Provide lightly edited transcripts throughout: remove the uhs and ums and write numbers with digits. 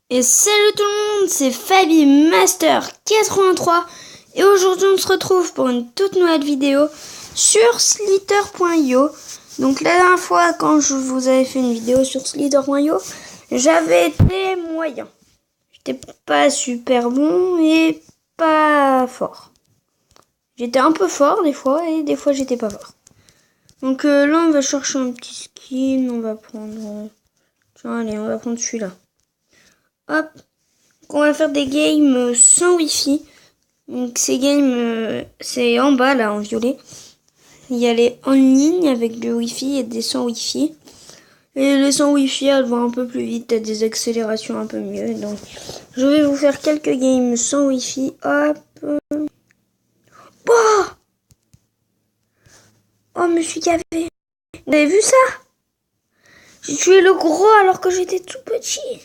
Et salut tout le monde, c'est Fabi Master 83 et aujourd'hui on se retrouve pour une toute nouvelle vidéo sur Slither.io. Donc la dernière fois quand je vous avais fait une vidéo sur Slither.io, j'avais été moyen. J'étais pas super bon et pas fort. J'étais un peu fort des fois et des fois j'étais pas fort. Donc là on va chercher un petit skin, on va prendre... Tiens allez, on va prendre celui-là. Hop. On va faire des games sans wifi. Donc ces games, c'est en bas là en violet. Il y a les en ligne avec le wifi et des sans wifi. Et les sans wifi elles vont un peu plus vite, t'as des accélérations un peu mieux. Donc je vais vous faire quelques games sans wifi. Hop. Oh, oh me suis gavé. Vous avez vu ça? J'ai tué le gros alors que j'étais tout petit.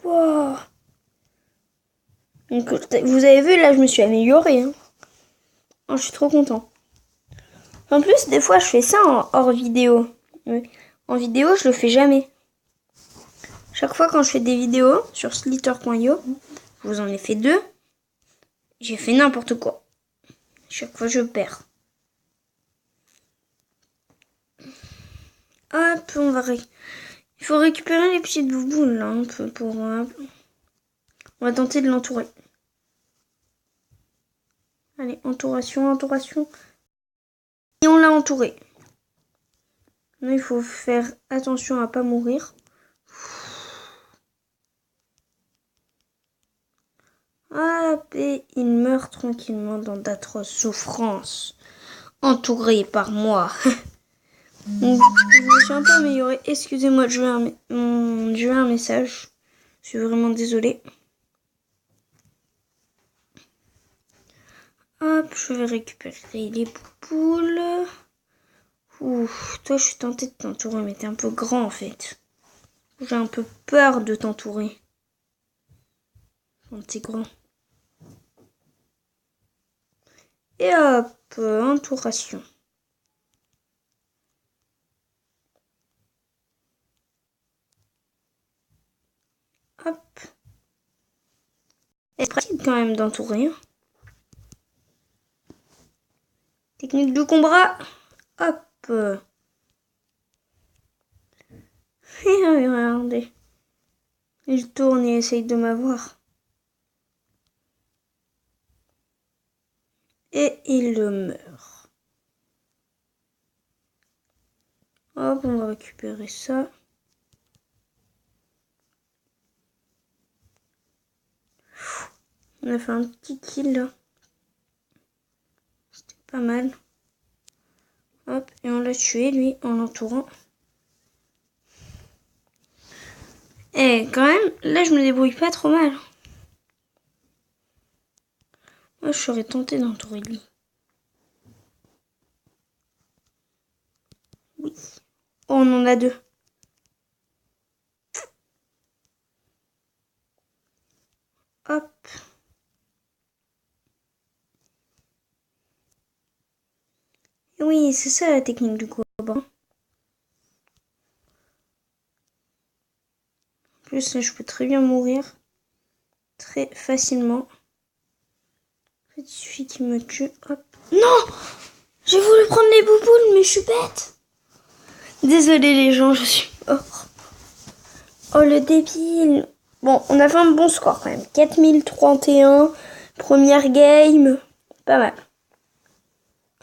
Wow. Donc, vous avez vu là je me suis améliorée. Hein. Oh, je suis trop content. En plus, des fois, je fais ça en hors vidéo. Oui. En vidéo, je le fais jamais. Chaque fois quand je fais des vidéos sur Slither.io, je vous en ai fait 2. J'ai fait n'importe quoi. Chaque fois, je perds. Hop, il faut récupérer les petites bouboules là, un peu pour... On va tenter de l'entourer. Allez, entouration. Et on l'a entouré. Là, il faut faire attention à pas mourir. Hop, et il meurt tranquillement dans d'atroces souffrances. Entouré par moi. Donc, je me suis un peu améliorée. Excusez-moi, je veux un message. Je suis vraiment désolée. Hop, je vais récupérer les poules. Ouf, toi, je suis tentée de t'entourer, mais t'es un peu grand en fait. J'ai un peu peur de t'entourer. Quand t'es grand. Et hop, entouration. Hop. C'est pratique quand même d'entourer. Hein. Technique du combat. Hop. Et regardez. Il tourne et essaye de m'avoir. Et il meurt. Hop, on va récupérer ça. On a fait un petit kill là. C'était pas mal. Hop, et on l'a tué lui en l'entourant. Et quand même, là je me débrouille pas trop mal. Moi je serais tentée d'entourer lui. Oui. Oh, on en a 2. Hop. Et oui, c'est ça la technique du combat. En plus, là, je peux très bien mourir. Très facilement. En fait, il suffit qu'il me tue. Hop. Non! J'ai voulu prendre les bouboules, mais je suis bête. Désolée les gens, je suis mort. Oh le débile. Bon, on a fait un bon score quand même. 4031. Première game. Pas mal.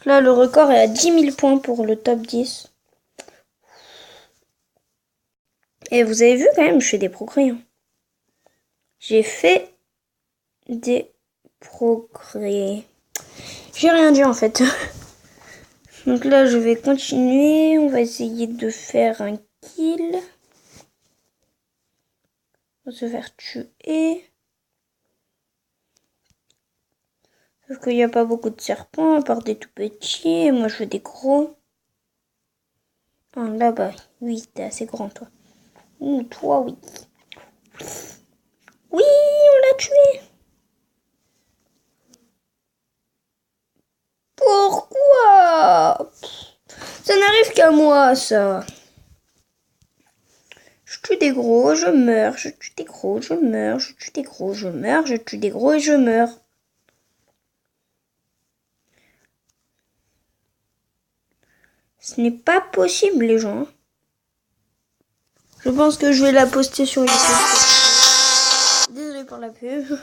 Là, le record est à 10 000 points pour le top 10. Et vous avez vu quand même, je fais des progrès. Hein. J'ai fait des progrès. J'ai rien dit en fait. Donc là, je vais continuer. On va essayer de faire un kill. On va se faire tuer. Sauf qu'il n'y a pas beaucoup de serpents, à part des tout petits. Moi, je veux des gros. Ah, là-bas, oui, t'es assez grand, toi. Ouh, toi, oui. Oui, on l'a tué. Pourquoi? Ça n'arrive qu'à moi, ça. Je tue des gros, je meurs. Je tue des gros, je meurs. Je tue des gros, je meurs. Je tue des gros et je meurs. Ce n'est pas possible, les gens. Je pense que je vais la poster sur YouTube. Désolé pour la pub.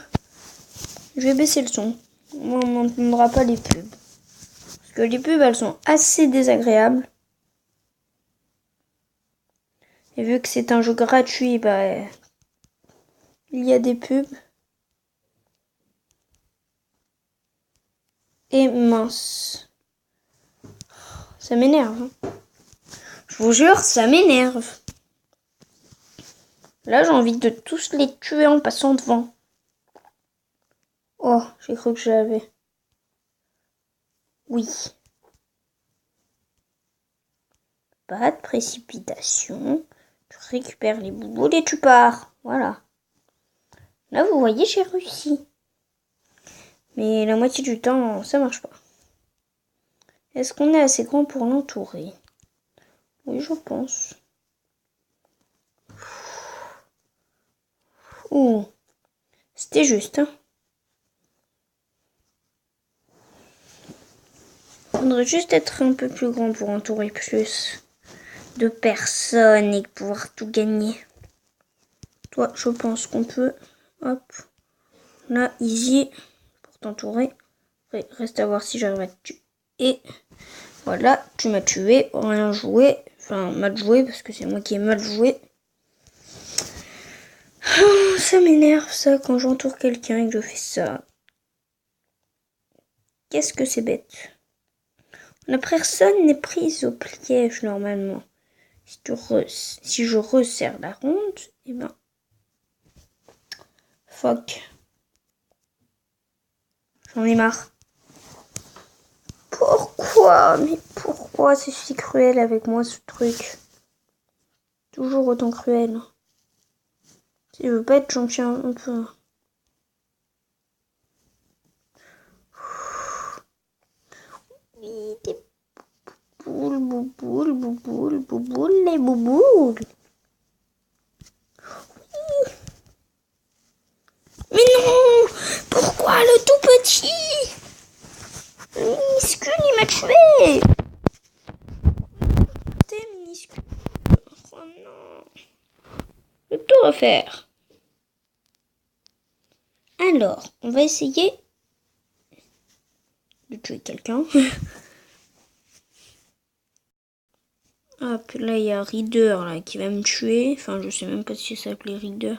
Je vais baisser le son. On n'entendra pas les pubs. Parce que les pubs, elles sont assez désagréables. Et vu que c'est un jeu gratuit, bah, il y a des pubs. Et mince. Ça m'énerve. Hein. Je vous jure, ça m'énerve. Là, j'ai envie de tous les tuer en passant devant. Oh, j'ai cru que je l'avais. Oui. Pas de précipitation. Tu récupères les bouboules et tu pars. Voilà. Là, vous voyez, j'ai réussi. Mais la moitié du temps, ça marche pas. Est-ce qu'on est assez grand pour l'entourer? Oui, je pense. Ouh. C'était juste, hein. Faudrait juste être un peu plus grand pour entourer plus de personnes et pouvoir tout gagner. Toi, je pense qu'on peut. Hop. Là, easy. Pour t'entourer. Reste à voir si j'arrive à te tuer. Et voilà, tu m'as tué. Rien joué. Enfin, mal joué parce que c'est moi qui ai mal joué. Oh, ça m'énerve ça quand j'entoure quelqu'un et que je fais ça. Qu'est-ce que c'est bête. La personne n'est prise au piège normalement. Si je resserre la ronde, et ben. Fuck. J'en ai marre. Pourquoi? Mais pourquoi c'est si cruel avec moi ce truc? Toujours autant cruel. Si je veux pas être champion un peu. Oui, des bouboules, les bouboules. Oui. Mais non! Pourquoi le tout petit? Minuscule, il m'a tué! T'es minuscule. Oh non. Je vais tout refaire. Alors, on va essayer de tuer quelqu'un. Hop, là, il y a Reader là, qui va me tuer. Enfin, je sais même pas si ça s'appelait Reader.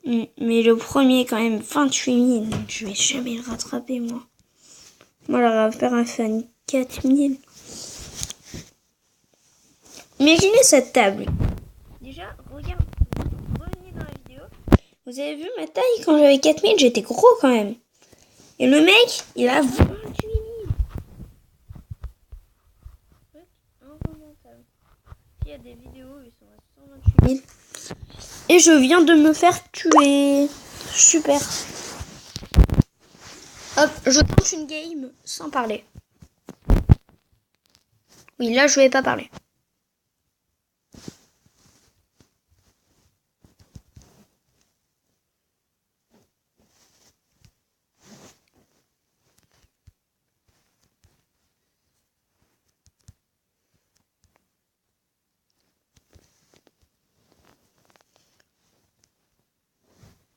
Mais le premier, quand même, 28 000. Je vais jamais le rattraper, moi. Moi, là, on va faire un fan 4 000. Imaginez cette table. Déjà, regarde, revenez dans la vidéo. Vous avez vu ma taille quand j'avais 4 000, j'étais gros quand même. Et le mec, il a 28 000. Il y a des vidéos, ils sont à 128 000. Et je viens de me faire tuer. Super. Hop, je tente une game sans parler. Oui, là, je vais pas parler.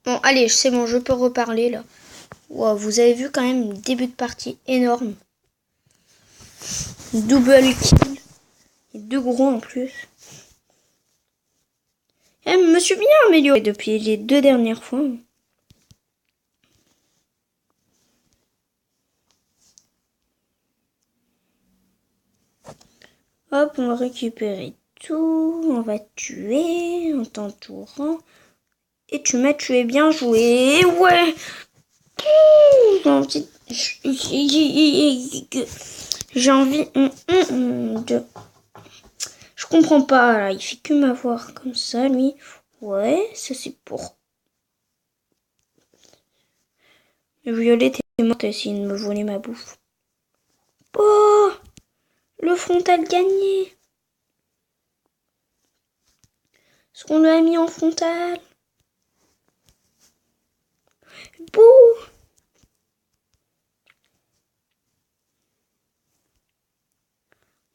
Bon, allez, c'est bon, je peux reparler, là. Wow, vous avez vu quand même le début de partie énorme. Double kill. Et 2 gros en plus. Je me suis bien amélioré depuis les 2 dernières fois. Hop, on va récupérer tout. On va tuer en t'entourant. Et tu m'as tué, bien joué. Ouais. J'ai envie de... Je comprends pas, là. Il fait que m'avoir comme ça, lui. Ouais, ça c'est pour... Violette est morte, elle essayé de me voler ma bouffe. Oh, le frontal gagné. Est-ce qu'on l'a mis en frontal? Bouh!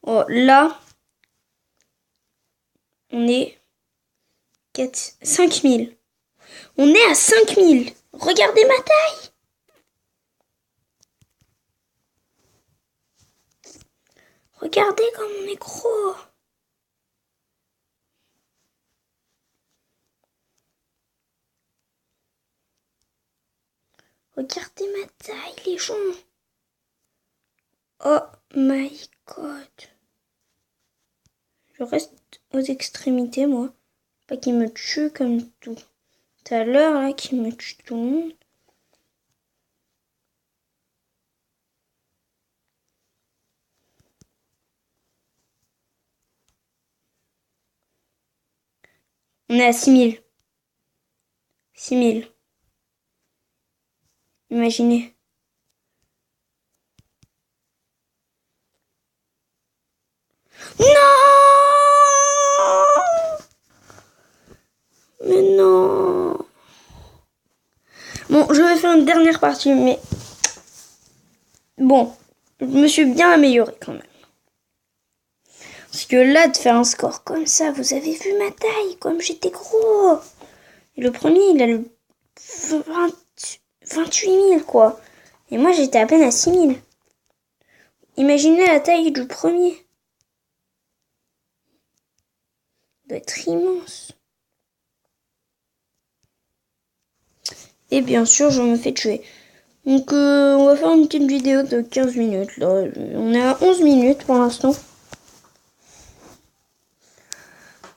Oh, là, on est 5000. On est à 5000. Regardez ma taille. Regardez comme on est gros. Regardez ma taille, les gens. Oh my god. Je reste aux extrémités, moi. Pas qu'il me tue comme tout à l'heure, là, qu'il me tue tout le monde. On est à 6000. 6000. Imaginez. Non! Mais non! Bon, je vais faire une dernière partie, mais... Bon, je me suis bien améliorée quand même. Parce que là, de faire un score comme ça, vous avez vu ma taille, comme j'étais gros. Et le premier, il a le 28 000, quoi. Et moi, j'étais à peine à 6 000. Imaginez la taille du premier. Il doit être immense. Et bien sûr, je me fais tuer. Donc, on va faire une petite vidéo de 15 minutes. Là, on est à 11 minutes pour l'instant.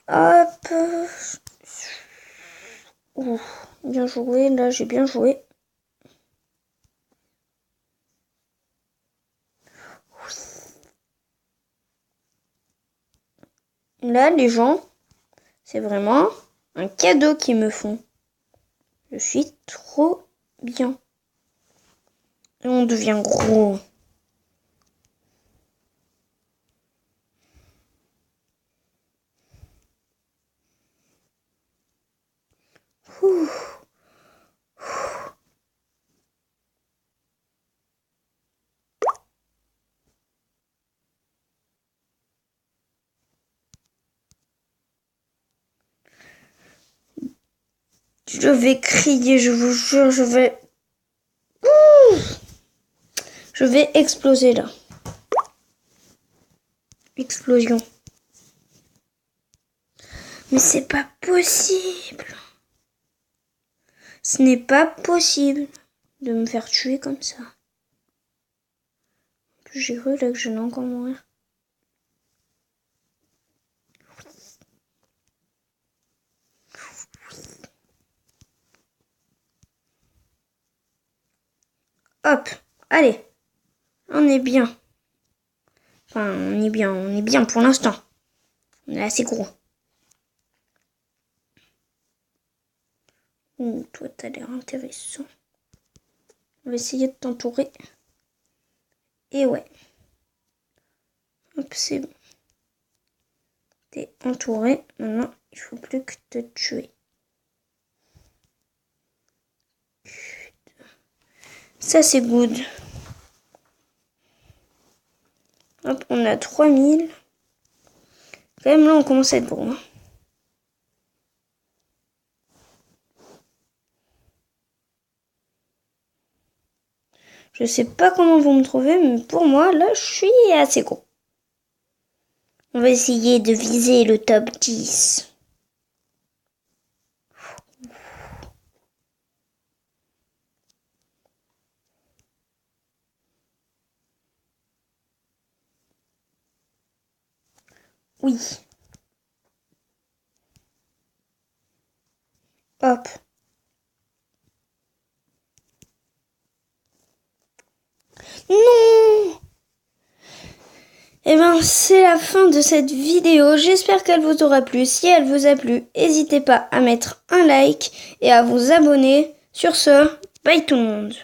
Hop. Ouh, bien joué. Là, j'ai bien joué. Là, les gens, c'est vraiment un cadeau qu'ils me font. Je suis trop bien. Et on devient gros. Ouh. Je vais crier, je vous jure, je vais... Ouh, je vais exploser là. Explosion. Mais c'est pas possible. Ce n'est pas possible de me faire tuer comme ça. J'ai cru là que j'allais encore mourir. Hop, allez. On est bien. Enfin, on est bien pour l'instant. On est assez gros. Ouh, toi, t'as l'air intéressant. On va essayer de t'entourer. Et ouais. Hop, c'est bon. T'es entouré. Maintenant, il faut plus que te tuer. Ça, c'est good. Hop, on a 3000. Quand même, là, on commence à être gros. Hein. Je sais pas comment vous me trouvez, mais pour moi, là, je suis assez gros. On va essayer de viser le top 10. Oui. Hop. Non! Et ben, c'est la fin de cette vidéo. J'espère qu'elle vous aura plu. Si elle vous a plu, n'hésitez pas à mettre un like et à vous abonner. Sur ce, bye tout le monde.